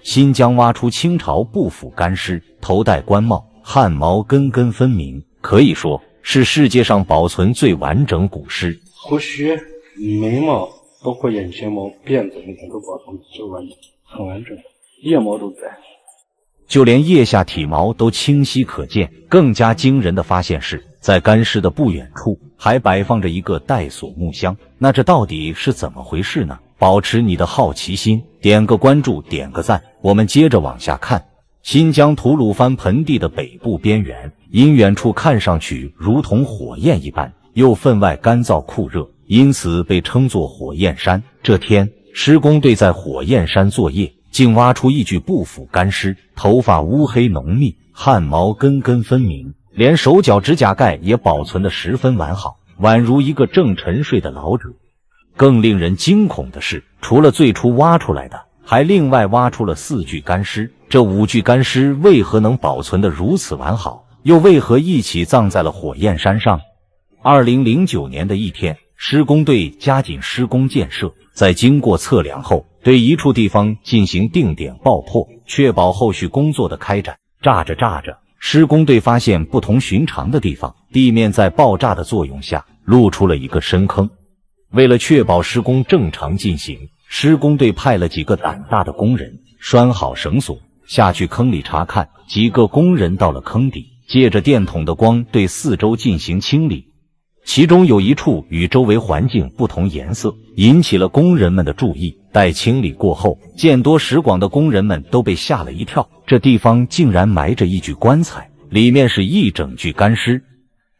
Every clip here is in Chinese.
新疆挖出清朝不腐干尸，头戴官帽，汗毛根根分明，可以说是世界上保存最完整古尸。胡须、眉毛，包括眼睫毛、辫子那些都保存最完整，很完整，腋毛都在。就连腋下体毛都清晰可见。更加惊人的发现是，在干尸的不远处还摆放着一个带锁木箱。那这到底是怎么回事呢？保持你的好奇心，点个关注，点个赞，我们接着往下看。新疆吐鲁番盆地的北部边缘，因远处看上去如同火焰一般，又分外干燥酷热，因此被称作火焰山。这天，施工队在火焰山作业，竟挖出一具不腐干尸，头发乌黑浓密，汗毛根根分明，连手脚指甲盖也保存得十分完好，宛如一个正沉睡的老者。更令人惊恐的是，除了最初挖出来的，还另外挖出了4具干尸。这5具干尸为何能保存得如此完好，又为何一起葬在了火焰山上？2009年的一天，施工队加紧施工建设，在经过测量后，对一处地方进行定点爆破，确保后续工作的开展。炸着，施工队发现不同寻常的地方，地面在爆炸的作用下露出了一个深坑。为了确保施工正常进行，施工队派了几个胆大的工人拴好绳索，下去坑里查看。几个工人到了坑底，借着电筒的光对四周进行清理。其中有一处与周围环境不同颜色，引起了工人们的注意。待清理过后，见多识广的工人们都被吓了一跳，这地方竟然埋着一具棺材，里面是一整具干尸。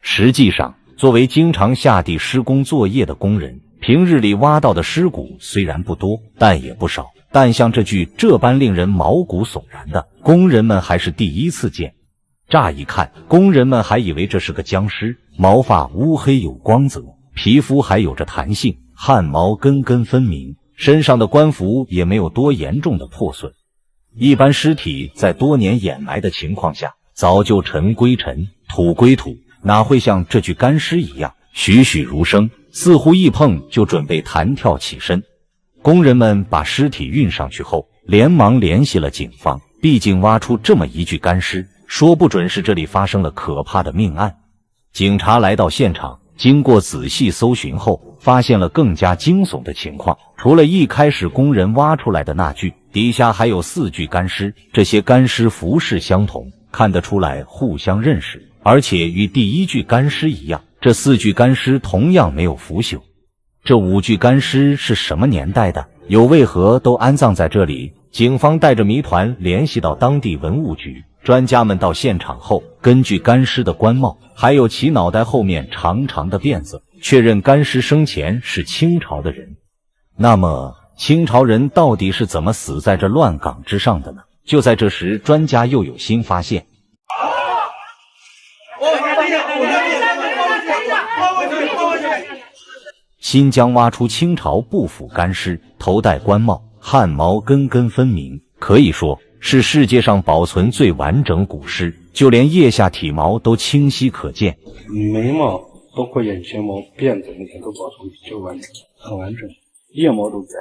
实际上，作为经常下地施工作业的工人，平日里挖到的尸骨虽然不多，但也不少。但像这具这般令人毛骨悚然的，工人们还是第一次见。乍一看，工人们还以为这是个僵尸，毛发乌黑有光泽，皮肤还有着弹性，汗毛根根分明，身上的官服也没有多严重的破损。一般尸体在多年掩埋的情况下，早就尘归尘，土归土，哪会像这具干尸一样栩栩如生，似乎一碰就准备弹跳起身。工人们把尸体运上去后，连忙联系了警方，毕竟挖出这么一具干尸，说不准是这里发生了可怕的命案。警察来到现场，经过仔细搜寻后，发现了更加惊悚的情况。除了一开始工人挖出来的那具，底下还有4具干尸，这些干尸服饰相同，看得出来互相认识，而且与第1具干尸一样，这4具干尸同样没有腐朽。这5具干尸是什么年代的？又为何都安葬在这里？警方带着谜团联系到当地文物局，专家们到现场后，根据干尸的官帽，还有其脑袋后面长长的辫子，确认干尸生前是清朝的人。那么，清朝人到底是怎么死在这乱岗之上的呢？就在这时，专家又有新发现。新疆挖出清朝不腐干尸，头戴官帽，汗毛根根分明，可以说是世界上保存最完整古尸，就连腋下体毛都清晰可见。眉毛，包括眼睫毛、辫子那些都保存最完整，很完整，腋毛都在。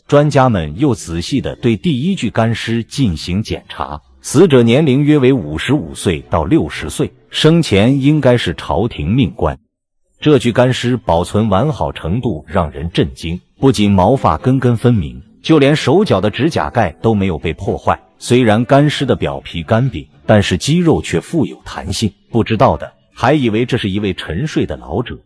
专家们又仔细地对第1具干尸进行检查，死者年龄约为55岁到60岁，生前应该是朝廷命官。这具干尸保存完好程度让人震惊，不仅毛发根根分明，就连手脚的指甲盖都没有被破坏。虽然干尸的表皮干瘪，但是肌肉却富有弹性，不知道的还以为这是一位沉睡的老者。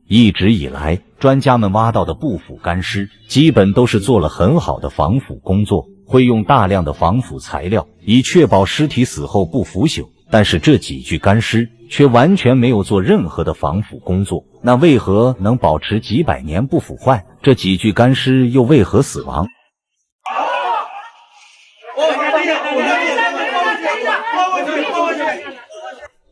一直以来，专家们挖到的不腐干尸基本都是做了很好的防腐工作，会用大量的防腐材料，以确保尸体死后不腐朽。但是这几具干尸却完全没有做任何的防腐工作，那为何能保持几百年不腐坏？这几具干尸又为何死亡？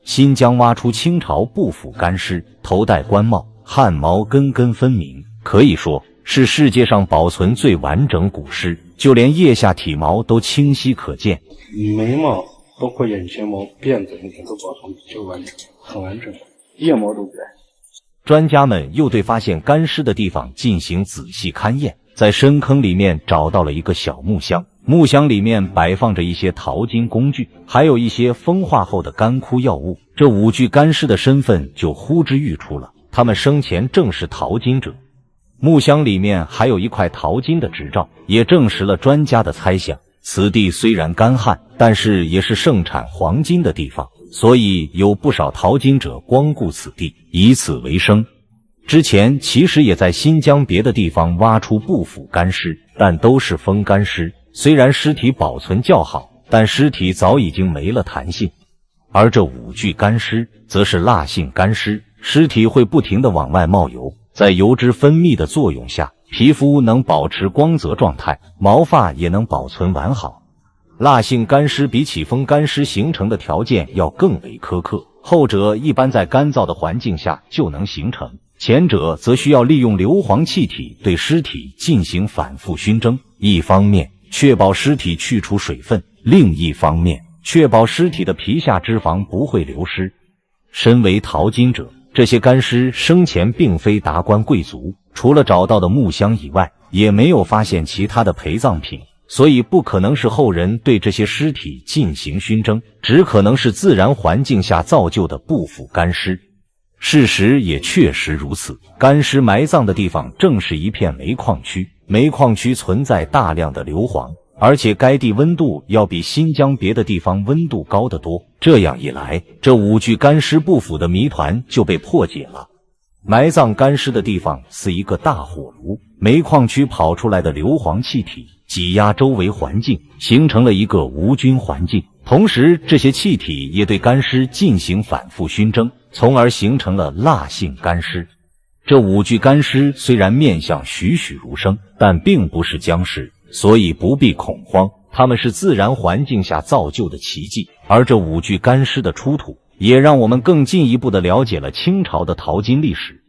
新疆挖出清朝不腐干尸，头戴官帽，汗毛根根分明，可以说是世界上保存最完整古尸，就连腋下体毛都清晰可见。眉毛，包括眼睫毛、辫子那些都保存最完整，很完整，腋毛都在。专家们又对发现干尸的地方进行仔细勘验，在深坑里面找到了一个小木箱，木箱里面摆放着一些淘金工具，还有一些风化后的干枯药物。这5具干尸的身份就呼之欲出了，他们生前正是淘金者。木箱里面还有一块淘金的执照，也证实了专家的猜想。此地虽然干旱，但是也是盛产黄金的地方，所以有不少淘金者光顾此地，以此为生。之前其实也在新疆别的地方挖出不腐干尸，但都是风干尸，虽然尸体保存较好，但尸体早已经没了弹性。而这5具干尸则是蜡性干尸，尸体会不停地往外冒油，在油脂分泌的作用下，皮肤能保持光泽状态，毛发也能保存完好。蜡性干尸比起风干尸形成的条件要更为苛刻，后者一般在干燥的环境下就能形成，前者则需要利用硫磺气体对尸体进行反复熏蒸，一方面确保尸体去除水分，另一方面确保尸体的皮下脂肪不会流失。身为淘金者，这些干尸生前并非达官贵族，除了找到的木箱以外，也没有发现其他的陪葬品，所以不可能是后人对这些尸体进行熏蒸，只可能是自然环境下造就的不腐干尸。事实也确实如此，干尸埋葬的地方正是一片煤矿区，煤矿区存在大量的硫磺，而且该地温度要比新疆别的地方温度高得多。这样一来，这5具干尸不腐的谜团就被破解了。埋葬干尸的地方是一个大火炉，煤矿区跑出来的硫磺气体挤压周围环境，形成了一个无菌环境。同时，这些气体也对干尸进行反复熏蒸，从而形成了蜡性干尸。这5具干尸虽然面相栩栩如生，但并不是僵尸，所以不必恐慌，它们是自然环境下造就的奇迹。而这5具干尸的出土，也让我们更进一步地了解了清朝的淘金历史。